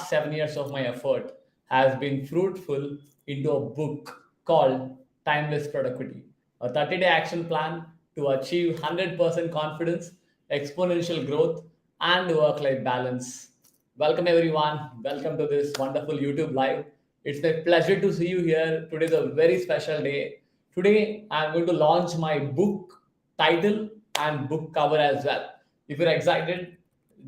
7 years of my effort has been fruitful into a book called Timeless Productivity, a 30-day action plan to achieve 100% confidence, exponential growth, and work-life balance. Welcome everyone. Welcome to this wonderful YouTube live. It's a pleasure to see you here. Today is a very special day. Today I'm going to launch my book title and book cover as well. If you're excited,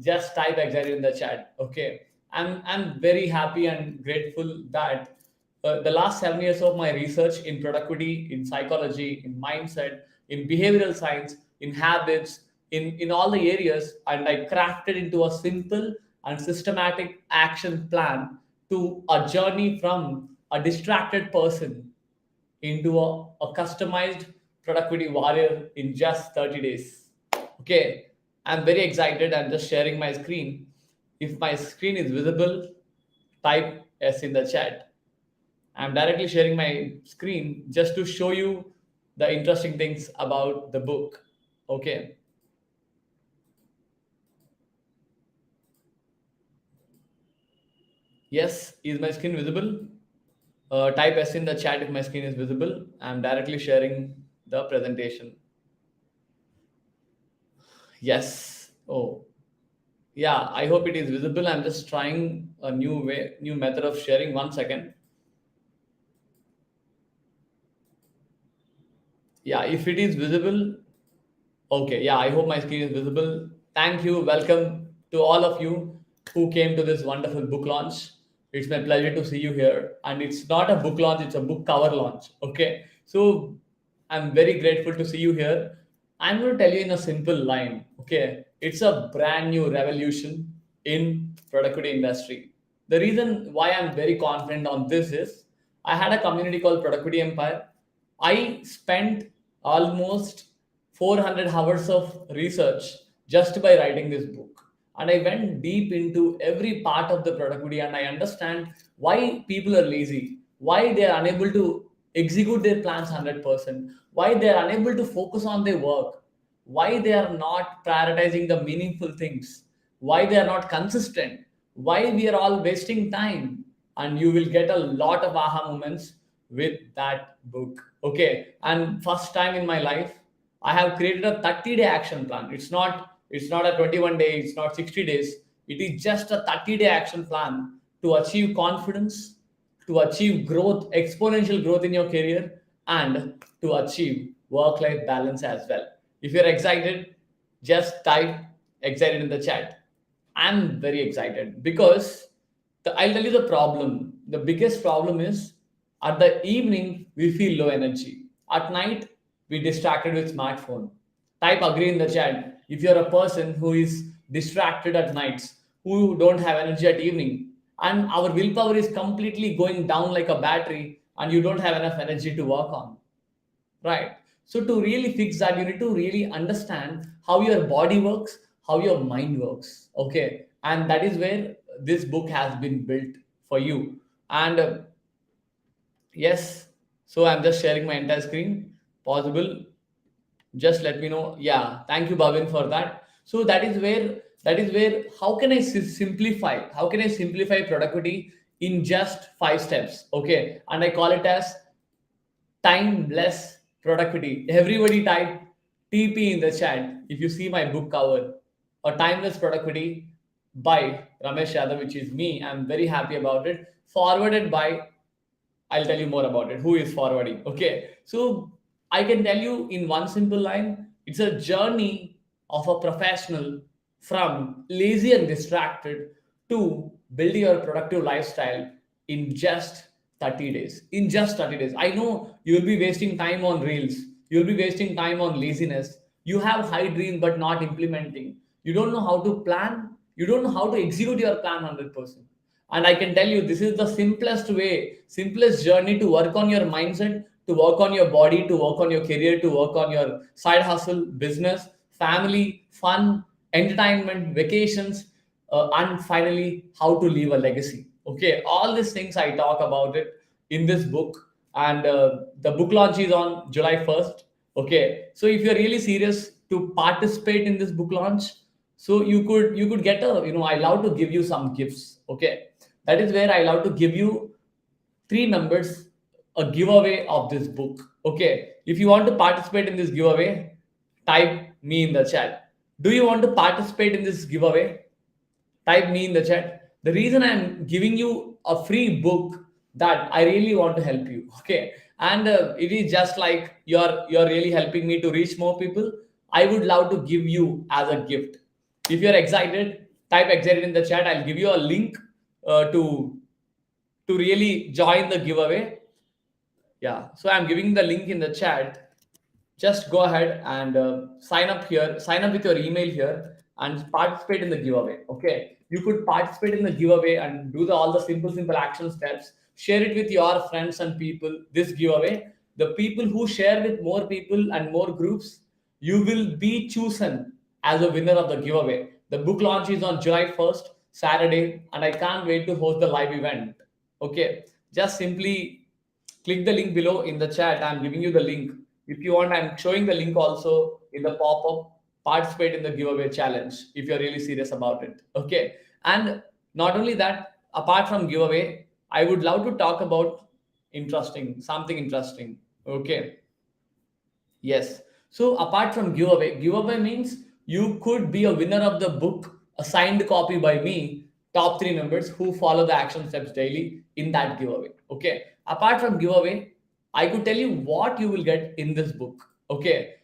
just type excited in the chat. Okay. I'm very happy and grateful that the last 7 years of my research in productivity, in psychology, in mindset, in behavioral science, in habits, in all the areas, and I crafted into a simple and systematic action plan to a journey from a distracted person into a customized productivity warrior in just 30 days. Okay, I'm very excited. I'm just sharing my screen. If my screen is visible, type S in the chat. I'm directly sharing my screen just to show you the interesting things about the book. Okay. Yes, is my screen visible? Type S in the chat if my screen is visible. I'm directly sharing the presentation. Yes. Oh, yeah. I hope it is visible. I'm just trying a new method of sharing. 1 second. Yeah, if it is visible, okay. Yeah, I hope my screen is visible. Thank you. Welcome to all of you who came to this wonderful book launch. It's my pleasure to see you here. And it's not a book launch, it's a book cover launch. Okay. So I'm very grateful to see you here. I'm going to tell you in a simple line. Okay. It's a brand new revolution in productivity industry. The reason why I'm very confident on this is I had a community called Productivity Empire. I spent almost 400 hours of research just by writing this book. And I went deep into every part of the productivity and I understand why people are lazy, why they are unable to execute their plans 100%, why they are unable to focus on their work, why they are not prioritizing the meaningful things, why they are not consistent, why we are all wasting time. And you will get a lot of aha moments with that book. Okay. And first time in my life, I have created a 30-day action plan. It's not a 21 day, it's not 60 days. It is just a 30-day action plan to achieve confidence, to achieve growth, exponential growth in your career, and to achieve work-life balance as well. If you're excited, just type excited in the chat. I'm very excited because I'll tell you the problem. The biggest problem is at the evening we feel low energy. At night we distracted with smartphone. Type agree in the chat if you're a person who is distracted at nights, who don't have energy at evening, and our willpower is completely going down like a battery, and you don't have enough energy to work on. Right. So to really fix that, you need to really understand how your body works, how your mind works. Okay. And that is where this book has been built for you. And yes, so I'm just sharing my entire screen. Possible, just let me know. Yeah, thank you, Bhavin, for that. So that is where how can I simplify? How can I simplify productivity in just 5 steps? Okay, and I call it as timeless productivity. Everybody type TP in the chat if you see my book cover or timeless productivity by Ramesh Yadav, which is me. I'm very happy about it. Forwarded by, I'll tell you more about it. Who is forwarding? Okay. So I can tell you in one simple line, it's a journey of a professional from lazy and distracted to building your productive lifestyle in just 30 days. In just 30 days. I know you'll be wasting time on reels. You'll be wasting time on laziness. You have high dream but not implementing. You don't know how to plan. You don't know how to execute your plan 100%. And I can tell you, this is the simplest way, simplest journey to work on your mindset, to work on your body, to work on your career, to work on your side hustle, business, family, fun, entertainment, vacations, and finally, how to leave a legacy. Okay, all these things I talk about it in this book, and the book launch is on July 1st. Okay, so if you're really serious to participate in this book launch, so you could get a, I love to give you some gifts. Okay, That is where I love to give you three members a giveaway of this book. Okay, if you want to participate in this giveaway, type me in the chat. Do you want to participate in this giveaway? Type me in the chat. The reason I'm giving you a free book, that I really want to help you. Okay, and it is just like you're really helping me to reach more people. I would love to give you as a gift. If you're excited, type excited in the chat. I'll give you a link to really join the giveaway. Yeah, so I'm giving the link in the chat. Just go ahead and sign up here, sign up with your email here, and participate in the giveaway. Okay, you could participate in the giveaway and do all the simple action steps. Share it with your friends and people. This giveaway, the people who share with more people and more groups, you will be chosen as a winner of the giveaway. The book launch is on July 1st, Saturday, and I can't wait to host the live event. Okay, just simply click the link below in the chat. I'm giving you the link. If you want, I'm showing the link also in the pop-up. Participate in the giveaway challenge if you're really serious about it. Okay, and not only that, apart from giveaway, I would love to talk about something interesting. Okay, yes. So apart from giveaway means you could be a winner of the book, a signed copy by me, top three members who follow the action steps daily in that giveaway. Okay. Apart from giveaway, I could tell you what you will get in this book. Okay.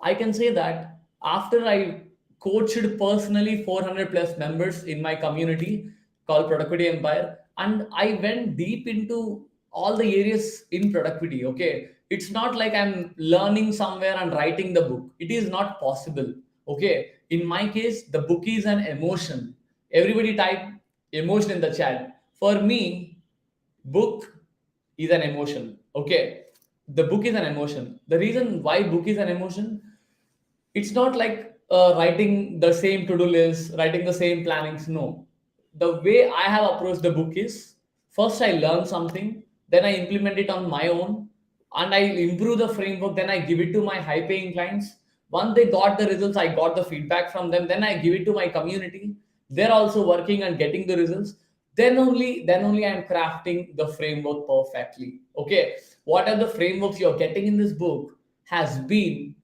I can say that after I coached personally 400 plus members in my community called Productivity Empire, and I went deep into all the areas in productivity. Okay, it's not like I'm learning somewhere and writing the book. It is not possible. Okay, in my case, the book is an emotion. Everybody type emotion in the chat. For me, book is an emotion. Okay, the book is an emotion. The reason why book is an emotion, it's not like writing the same to-do list, writing the same plannings. No, the way I have approached the book is, first I learn something, then I implement it on my own, and I improve the framework, then I give it to my high paying clients. Once they got the results, I got the feedback from them, then I give it to my community. They're also working and getting the results. Then only I'm crafting the framework perfectly. Okay, what are the frameworks you're getting in this book has been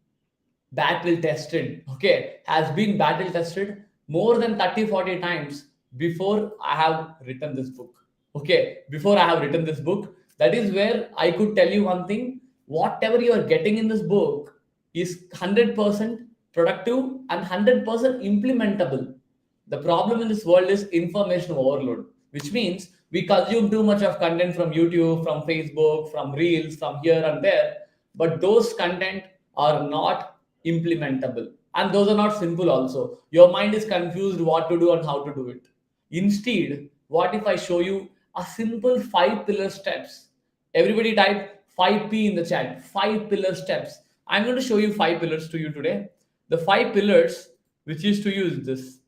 battle tested. Okay, has been battle tested more than 30-40 times before I have written this book. Okay, before I have written this book, that is where I could tell you one thing: whatever you are getting in this book is 100% productive and 100% implementable. The problem in this world is information overload, which means we consume too much of content from YouTube, from Facebook, from Reels, from here and there, but those content are not implementable, and those are not simple also. Your mind is confused what to do and how to do it. Instead, what if I show you a simple 5 pillar steps? Everybody type 5p in the chat. 5 pillar steps. I'm going to show you 5 pillars to you today. The 5 pillars, which is to use this.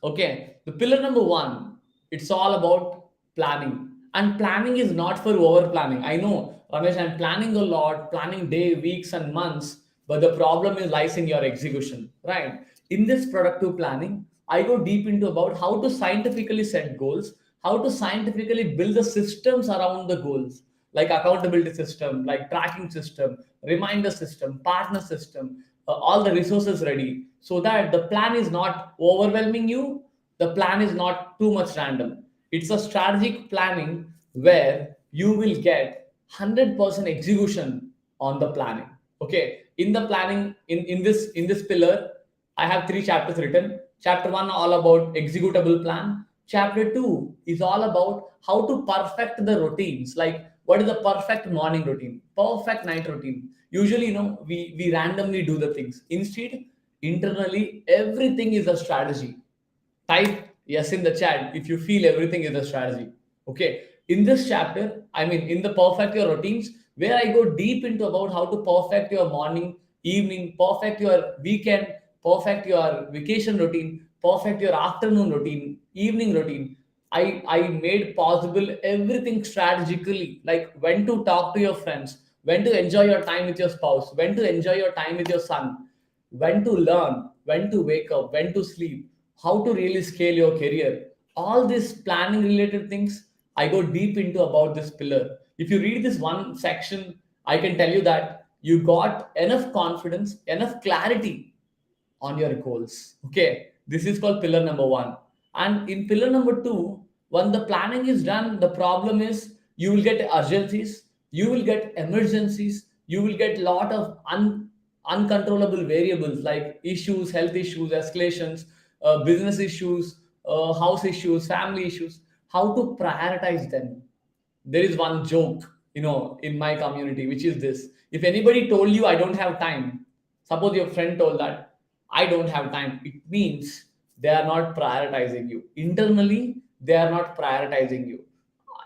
Okay, the pillar number one, it's all about planning. And planning is not for over planning. I know, Ramesh, I'm planning a lot, planning day, weeks, and months, but the problem is lies in your execution, right? In this productive planning, I go deep into about how to scientifically set goals, how to scientifically build the systems around the goals, like accountability system, like tracking system, reminder system, partner system, all the resources ready, so that the plan is not overwhelming you, the plan is not too much random. It's a strategic planning where you will get 100% execution on the planning. Okay, in the planning, in this pillar, I have three chapters written. Chapter one all about executable plan. Chapter two is all about how to perfect the routines, like what is the perfect morning routine, perfect night routine. Usually, we randomly do the things. Instead, internally, everything is a strategy. Type yes in the chat if you feel everything is a strategy. Okay. In this chapter, I mean, in the perfect your routines, where I go deep into about how to perfect your morning, evening, perfect your weekend, perfect your vacation routine, perfect your afternoon routine, evening routine. I made possible everything strategically, like when to talk to your friends, when to enjoy your time with your spouse, when to enjoy your time with your son, when to learn, when to wake up, when to sleep, how to really scale your career, All these planning related things, I go deep into about this pillar. If you read this one section, I can tell you that you got enough confidence, enough clarity on your goals. Okay, this is called pillar number one. And in pillar number two, when the planning is done, the problem is you will get urgencies, you will get emergencies, you will get lot of uncontrollable variables like issues, health issues, escalations, business issues, house issues, family issues. How to prioritize them? There is one joke, in my community, which is this: if anybody told you I don't have time, suppose your friend told that I don't have time, it means they are not prioritizing you internally. They are not prioritizing you.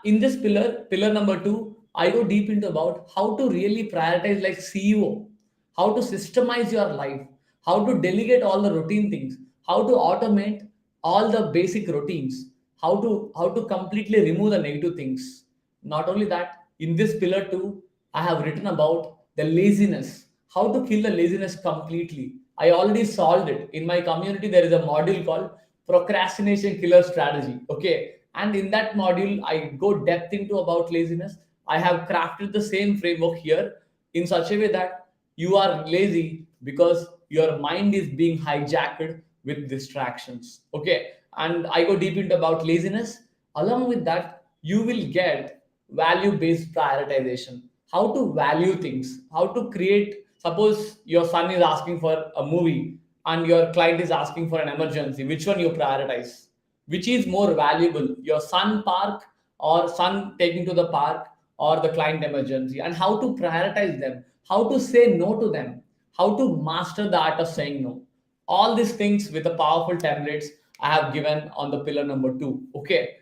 In this pillar number two, I go deep into about how to really prioritize like CEO, how to systemize your life, how to delegate all the routine things, how to automate all the basic routines, how to completely remove the negative things. Not only that, in this pillar 2, I have written about the laziness, how to kill the laziness completely. I already solved it. In my community there is a module called procrastination killer strategy. Okay, and in that module I go depth into about laziness. I have crafted the same framework here in such a way that you are lazy because your mind is being hijacked with distractions. Okay, and I go deep into about laziness. Along with that, you will get value based prioritization, how to value things, how to create. Suppose your son is asking for a movie and your client is asking for an emergency, which one you prioritize? Which is more valuable, your son park or son taking to the park, or the client emergency? And how to prioritize them, how to say no to them, how to master the art of saying no. All these things with the powerful templates I have given on the pillar number 2. Okay,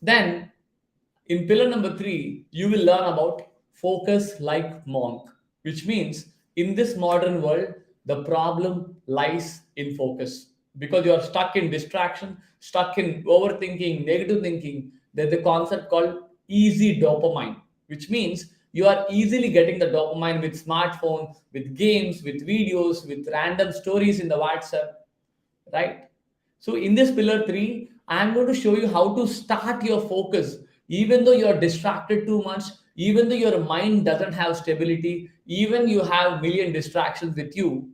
then in pillar number 3, you will learn about focus like monk, which means in this modern world, the problem lies in focus because you are stuck in distraction, stuck in overthinking, negative thinking. There's a concept called easy dopamine, which means you are easily getting the dopamine with smartphone, with games, with videos, with random stories in the WhatsApp, right? So in this pillar 3, I am going to show you how to start your focus even though you're distracted too much, even though your mind doesn't have stability, even you have million distractions with you.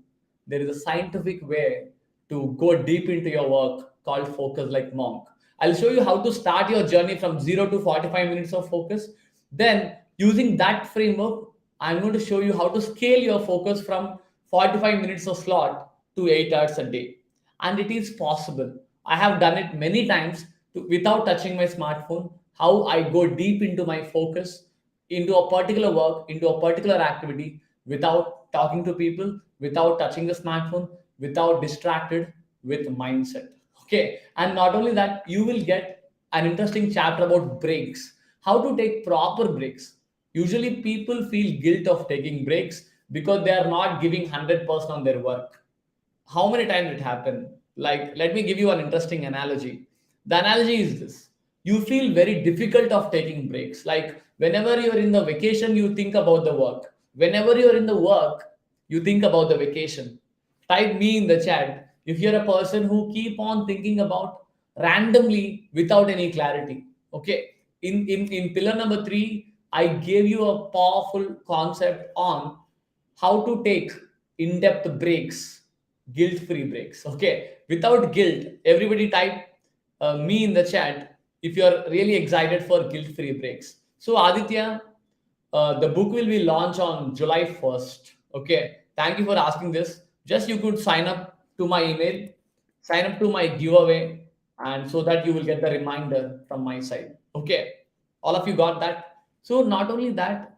There is a scientific way to go deep into your work called focus like monk. I'll show you how to start your journey from 0 to 45 minutes of focus. Then using that framework, I'm going to show you how to scale your focus from 45 minutes of slot to 8 hours a day. And it is possible. I have done it many times without touching my smartphone. How I go deep into my focus, into a particular work, into a particular activity without talking to people, without touching the smartphone, without distracted with mindset. Okay, and not only that, you will get an interesting chapter about breaks, how to take proper breaks. Usually, people feel guilt of taking breaks because they are not giving 100% on their work. How many times it happened? Like, let me give you an interesting analogy. The analogy is this: you feel very difficult of taking breaks. Like, whenever you're in the vacation, you think about the work. Whenever you're in the work, you think about the vacation. Type me in the chat if you're a person who keep on thinking about randomly without any clarity. Okay, in pillar number 3, I gave you a powerful concept on how to take in-depth breaks, guilt-free breaks. Okay, without guilt. Everybody type me in the chat if you're really excited for guilt-free breaks. So Aditya, the book will be launched on July 1st. Okay, thank you for asking this. Just you could sign up to my email, sign up to my giveaway, and so that you will get the reminder from my side. Okay, all of you got that. So not only that,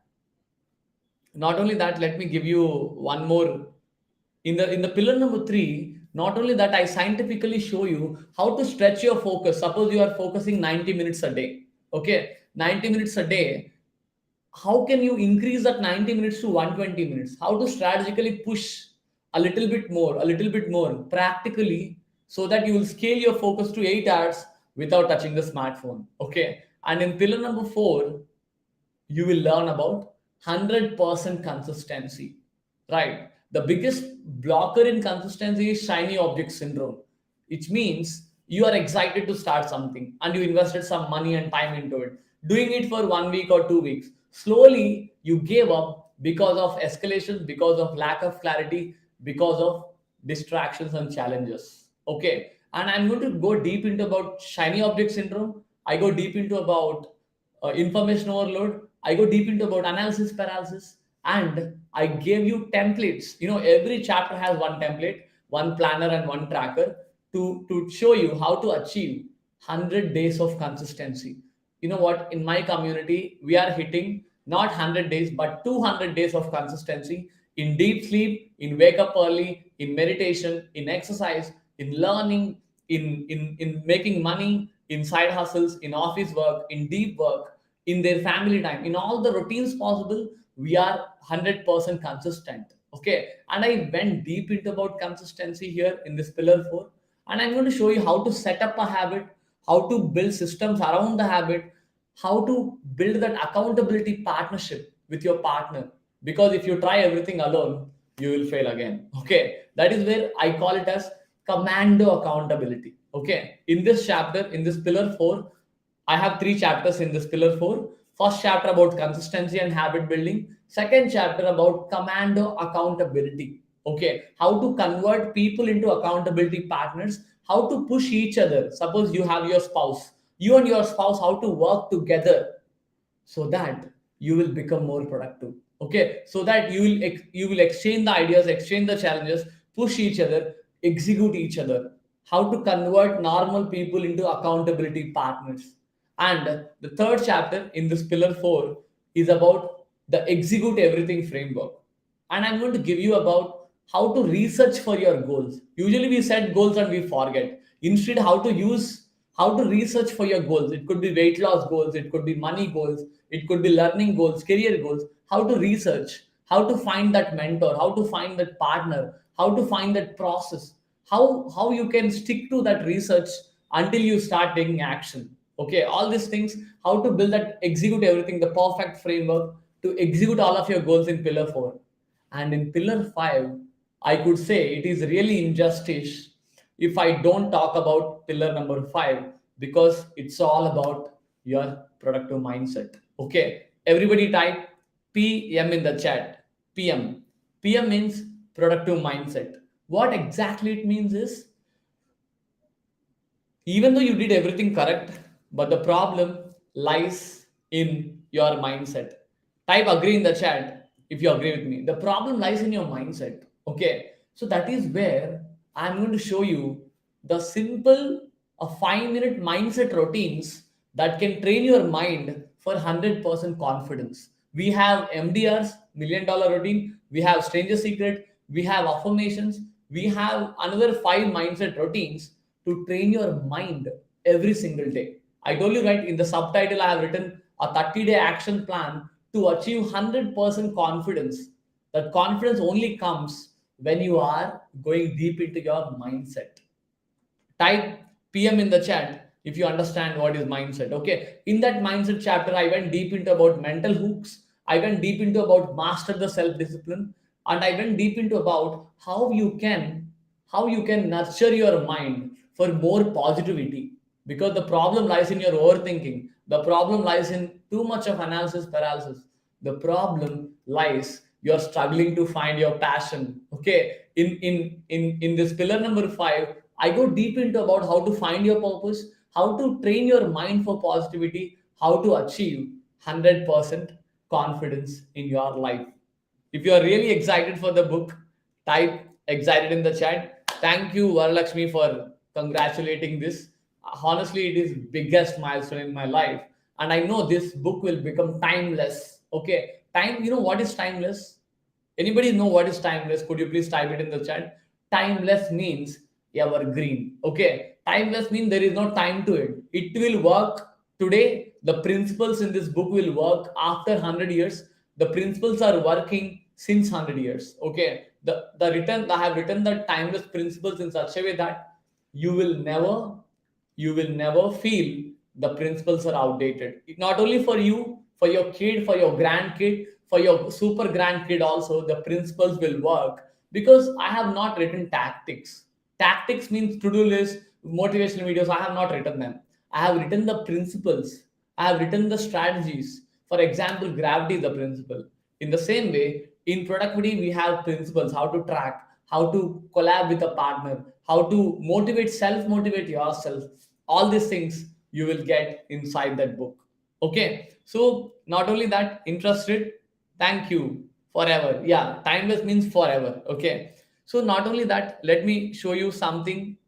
let me give you one more. In the pillar number 3, not only that, I scientifically show you how to stretch your focus. Suppose you are focusing 90 minutes a day. Okay, 90 minutes a day. How can you increase that 90 minutes to 120 minutes? How to strategically push a little bit more practically, so that you will scale your focus to 8 hours without touching the smartphone. Okay, and in pillar number 4, you will learn about 100% consistency, right? The biggest blocker in consistency is shiny object syndrome. It means You are excited to start something and you invested some money and time into it, doing it for 1 week or 2 weeks. Slowly, you gave up because of escalations, because of lack of clarity, because of distractions and challenges. Okay. And I'm going to go deep into about shiny object syndrome. I go deep into about information overload. I go deep into about analysis paralysis, and I gave you templates. Every chapter has one template, one planner, and one tracker to show you how to achieve 100 days of consistency. You know what? In my community, we are hitting not 100 days, but 200 days of consistency in deep sleep, in wake up early, in meditation, in exercise, in learning, in making money, in side hustles, in office work, in deep work, in their family time, in all the routines possible. We are 100% consistent. Okay. And I went deep into about consistency here in this pillar 4, and I'm going to show you how to set up a habit, how to build systems around the habit, how to build that accountability partnership with your partner. Because if you try everything alone, you will fail again. Okay. That is where I call it as commando accountability. Okay. In this chapter, in this pillar 4, I have three chapters in this pillar 4. First chapter about consistency and habit building. Second chapter about commando accountability. Okay, how to convert people into accountability partners, how to push each other. Suppose you have your spouse, you and your spouse, how to work together so that you will become more productive. Okay, so that you will exchange the ideas, exchange the challenges, push each other, execute each other. How to convert normal people into accountability partners. And the third chapter in this pillar 4 is about the execute everything framework. And I'm going to give you about how to research for your goals. Usually we set goals and we forget. Instead, how to research for your goals. It could be weight loss goals, it could be money goals, it could be learning goals, career goals. How to research, how to find that mentor, how to find that partner, how to find that process, how you can stick to that research until you start taking action. Okay, all these things, how to build that, execute everything, the perfect framework to execute all of your goals in pillar 4. And in pillar 5, I could say it is really injustice if I don't talk about pillar number 5, because it's all about your productive mindset. Okay, everybody type PM in the chat. PM. PM means productive mindset. What exactly it means is, even though you did everything correct, but the problem lies in your mindset. Type agree in the chat if you agree with me. The problem lies in your mindset. Okay, so that is where I'm going to show you the simple 5-minute mindset routines that can train your mind for 100% confidence. We have MDRs, $1,000,000 routine, we have stranger secret, we have affirmations, we have another 5 mindset routines to train your mind every single day. I told you, right, in the subtitle, I have written a 30-day action plan to achieve 100% confidence. That confidence only comes when you are going deep into your mindset. Type PM in the chat if you understand what is mindset. Okay, in that mindset chapter, I went deep into about mental hooks. I went deep into about master the self discipline, and I went deep into about how you can nurture your mind for more positivity. Because the problem lies in your overthinking, the problem lies in too much of analysis paralysis, the problem lies you're struggling to find your passion. Okay, in this pillar number 5, I go deep into about how to find your purpose, how to train your mind for positivity, how to achieve 100% confidence in your life. If you are really excited for the book, type excited in the chat. Thank you, Varalakshmi, for congratulating this. Honestly, it is biggest milestone in my life. And I know this book will become timeless. Okay. Time, you know what is timeless? Anybody know what is timeless? Could you please type it in the chat? Timeless means evergreen. Okay. Timeless means there is no time to it. It will work today. The principles in this book will work after 100 years. The principles are working since 100 years. Okay. I have written the timeless principles in such a way that you will never feel the principles are outdated. Not only for you, for your kid, for your grandkid, for your super grandkid also, the principles will work. Because I have not written tactics. Tactics means to-do list, motivational videos, I have not written them. I have written the principles. I have written the strategies. For example, gravity is the principle. In the same way, in productivity, we have principles: how to track, how to collab with a partner, how to motivate, self motivate yourself. All these things you will get inside that book. Okay. So, not only that, interested, thank you forever. Yeah, timeless means forever. Okay. So, not only that, let me show you something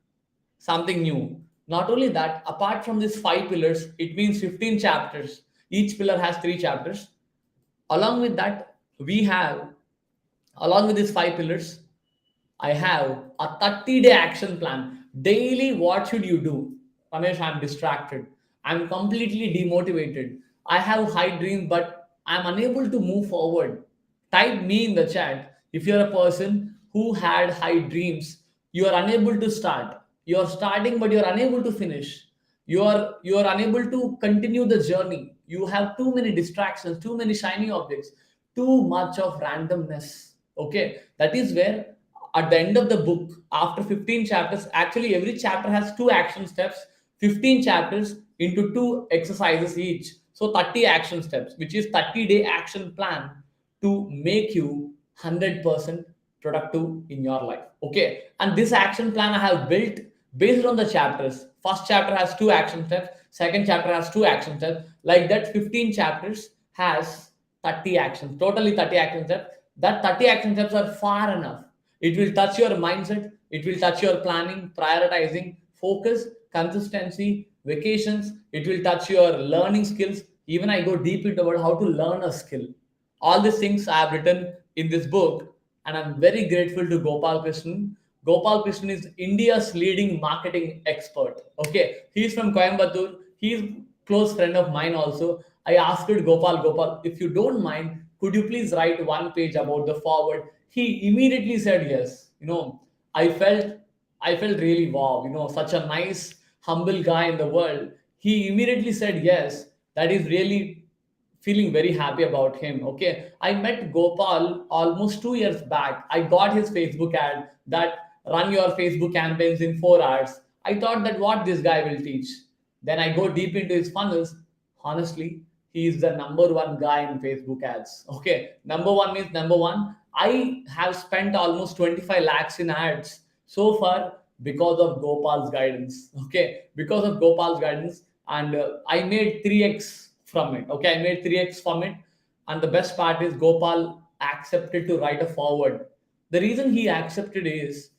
new. Not only that, apart from these five pillars, it means 15 chapters. Each pillar has three chapters. Along with that, we have, along with these five pillars, I have a 30-day action plan. Daily, what should you do? Ramesh, I'm distracted. I'm completely demotivated. I have high dreams, but I'm unable to move forward. Type me in the chat if you're a person who had high dreams. You are unable to start. You are starting, but you're unable to finish. You are unable to continue the journey. You have too many distractions, too many shiny objects, too much of randomness. Okay, that is where at the end of the book, after 15 chapters, actually every chapter has two action steps, 15 chapters into two exercises each, so 30 action steps, which is 30-day action plan to make you 100% productive in your life. Okay, and this action plan I have built based on the chapters. First chapter has two action steps, second chapter has two action steps, like that 15 chapters has 30 actions, totally 30 action steps. That 30 action steps are far enough. It will touch your mindset, it will touch your planning, prioritizing, focus, consistency, vacations, it will touch your learning skills. Even I go deep into about how to learn a skill. All these things I have written in this book, and I'm very grateful to Gopal Krishnan. Gopal Krishnan is India's leading marketing expert. Okay, he's from Coimbatore. He's close friend of mine also. I asked Gopal, if you don't mind, could you please write one page about the forward? He immediately said yes. I felt I felt really wow. Such a nice, humble guy in the world. He immediately said yes. That is really feeling very happy about him. Okay, I met Gopal almost 2 years back. I got his Facebook ad that run your Facebook campaigns in 4 hours. I thought that what this guy will teach. Then I go deep into his funnels. Honestly, he is the number one guy in Facebook ads. Okay, number one means number one. I have spent almost 25 lakhs in ads so far because of Gopal's guidance. Okay, because of Gopal's guidance, and I made 3x from it. Okay, I made 3x from it, and the best part is Gopal accepted to write a forward. The reason he accepted is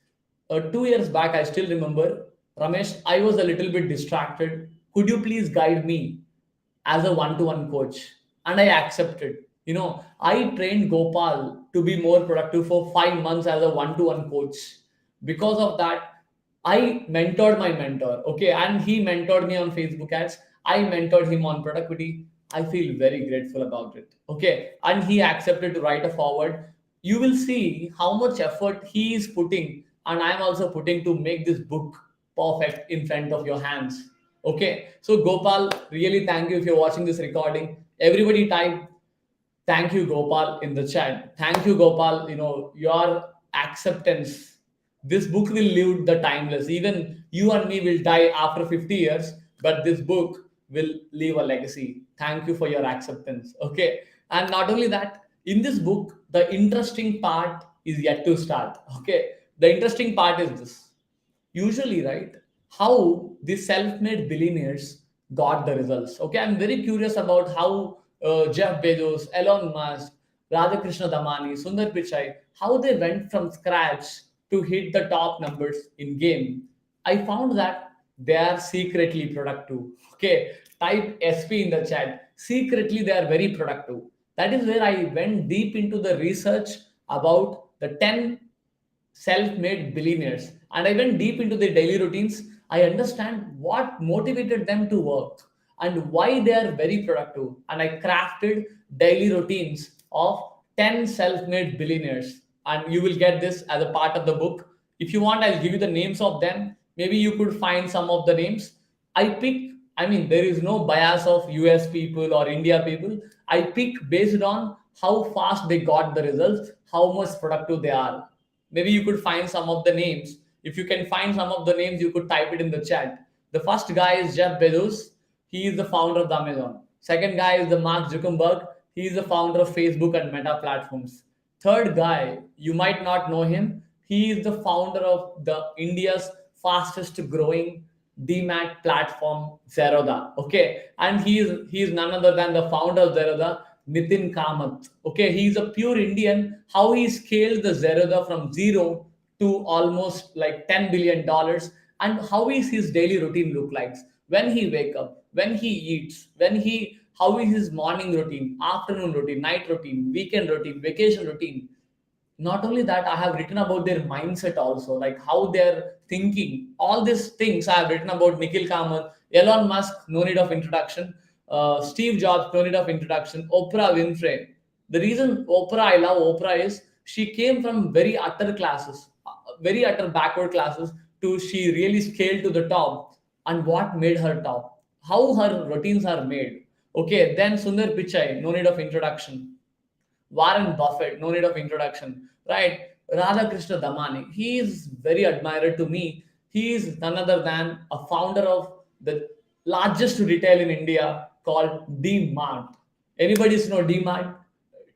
2 years back, I still remember, Ramesh, I was a little bit distracted. Could you please guide me as a one-to-one coach? And I accepted. I trained Gopal to be more productive for 5 months as a one-to-one coach. Because of that, I mentored my mentor. Okay, and he mentored me on Facebook ads. I mentored him on productivity. I feel very grateful about it. Okay, and he accepted to write a forward. You will see how much effort he is putting, and I am also putting to make this book perfect in front of your hands. Okay, so Gopal, really thank you if you're watching this recording. Everybody type thank you, Gopal, in the chat. Thank you, Gopal. Your acceptance. This book will live the timeless. Even you and me will die after 50 years, but this book will leave a legacy. Thank you for your acceptance. Okay. And not only that, in this book, the interesting part is yet to start. Okay. The interesting part is this: usually, right, how the self-made billionaires got the results. Okay, I'm very curious about how Jeff Bezos, Elon Musk, Radhakrishna Damani, Sundar Pichai, how they went from scratch to hit the top numbers in game. I found that they are secretly productive. Okay, type SP in the chat. Secretly they are very productive. That is where I went deep into the research about the 10 self-made billionaires, and I went deep into their daily routines. I understand what motivated them to work and why they are very productive, and I crafted daily routines of 10 self-made billionaires, and you will get this as a part of the book. If you want, I'll give you the names of them. Maybe you could find some of the names. I mean, there is no bias of US people or India people. I pick based on how fast they got the results, how much productive they are. Maybe you could find some of the names. If you can find some of the names, you could type it in the chat. The first guy is Jeff Bezos. He is the founder of the Amazon. Second guy is the Mark Zuckerberg. He is the founder of Facebook and Meta platforms. Third guy, you might not know him. He is the founder of the India's fastest growing DMAT platform Zerodha. Okay, and he is none other than the founder of Zerodha, Nitin Kamath. Okay, he's a pure Indian. How he scaled the Zerodha from zero to almost like $10 billion, and how is his daily routine look like? When he wake up, when he eats, how is his morning routine, afternoon routine, night routine, weekend routine, vacation routine. Not only that, I have written about their mindset also, like how they're thinking. All these things I have written about. Nikhil Kamath, Elon Musk, no need of introduction. Steve Jobs, no need of introduction. Oprah Winfrey. The reason I love Oprah is she came from very utter backward classes, to she really scaled to the top. And what made her top, how her routines are made. Okay, then Sundar Pichai, no need of introduction. Warren Buffett, no need of introduction, right? Radhakrishna Damani, he is very admired to me. He is none other than a founder of the largest retail in India called D-Mart. Anybody know D-Mart?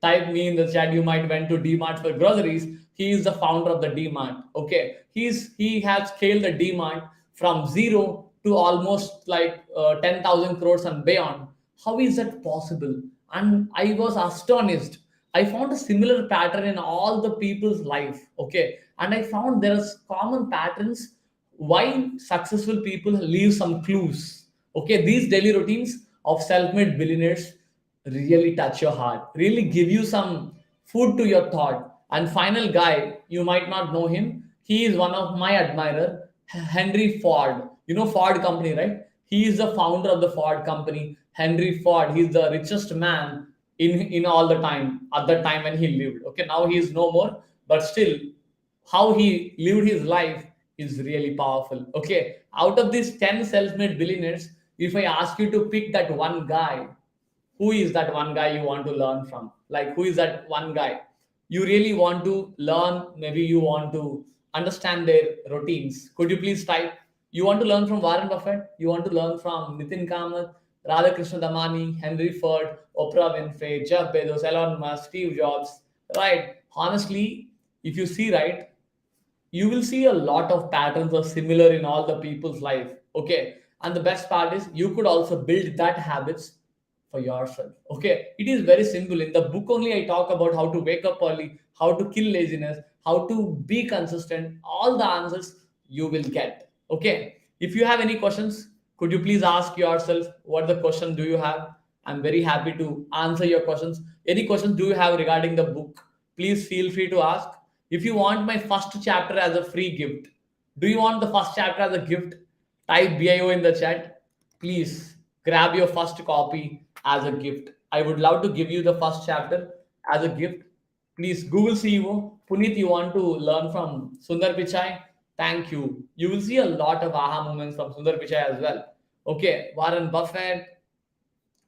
Type me in the chat. You might went to D-Mart for groceries. He is the founder of the D-Mart. Okay, he has scaled the D-Mart from zero to almost like 10,000 crores and beyond. How is that possible? And I was astonished. I found a similar pattern in all the people's life. Okay, and I found there's common patterns why successful people leave some clues. Okay, these daily routines of self-made billionaires really touch your heart, really give you some food to your thought. And final guy, you might not know him. He is one of my admirer, Henry Ford. You know Ford company, right? He is the founder of the Ford company. Henry Ford. He's the richest man in all the time at the time when he lived. Okay, now he is no more, but still, how he lived his life is really powerful. Okay, out of these 10 self-made billionaires, if I ask you to pick that one guy, who is that one guy you want to learn from? Like, who is that one guy you really want to learn? Maybe you want to understand their routines. Could you please type? You want to learn from Warren Buffett? You want to learn from Nitin Kamath, Radhakrishna Damani, Henry Ford, Oprah Winfrey, Jeff Bezos, Elon Musk, Steve Jobs, right? Honestly, if you see, right, you will see a lot of patterns are similar in all the people's life. Okay, and the best part is you could also build that habits for yourself. Okay, it is very simple. In the book only I talk about how to wake up early, how to kill laziness, how to be consistent. All the answers you will get. Okay, if you have any questions, could you please ask yourself what the question do you have? I'm very happy to answer your questions. Any questions do you have regarding the book? Please feel free to ask. If you want my first chapter as a free gift, do you want the first chapter as a gift? Type bio in the chat. Please grab your first copy as a gift. I would love to give you the first chapter as a gift. Please Google CEO. Puneet, you want to learn from Sundar Pichai? Thank you. You will see a lot of aha moments from Sundar Pichai as well. Okay, Warren Buffett.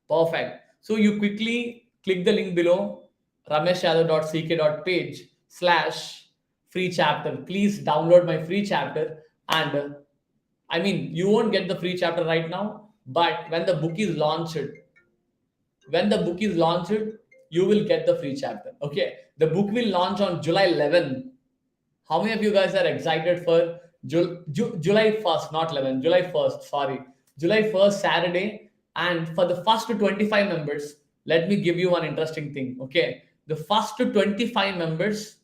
Perfect. So you quickly click the link below, rameshyadav.ck.page slash free chapter. Please download my free chapter. And I mean, you won't get the free chapter right now, but when the book is launched, you will get the free chapter. Okay. The book will launch on July 11. How many of you guys are excited for July 1st, not 11, July 1st, sorry. July 1st, Saturday. And for the first 25 members, let me give you one interesting thing. Okay. The first 25 members,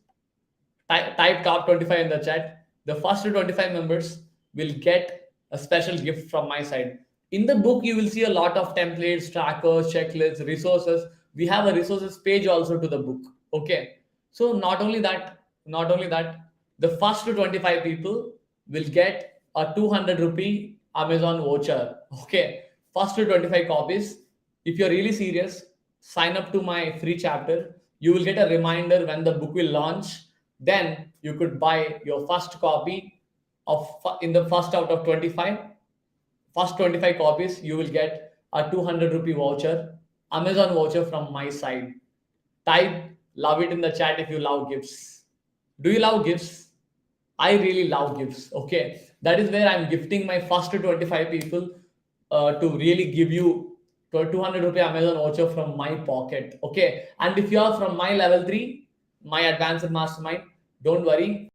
type top 25 in the chat. The first 25 members will get a special gift from my side. In the book, you will see a lot of templates, trackers, checklists, resources. We have a resources page also to the book. Okay. So not only that, the first 25 people will get a 200 rupee Amazon voucher. Okay. First 25 copies. If you're really serious, sign up to my free chapter. You will get a reminder when the book will launch. Then you could buy your first copy of in the first out of 25. First 25 copies, you will get a 200 rupee voucher, Amazon voucher from my side. Type love it in the chat if you love gifts. Do you love gifts? I really love gifts. Okay, that is where I'm gifting my first 25 people to really give you 200 rupee Amazon voucher from my pocket. Okay, and if you are from my level 3, my advanced mastermind, don't worry.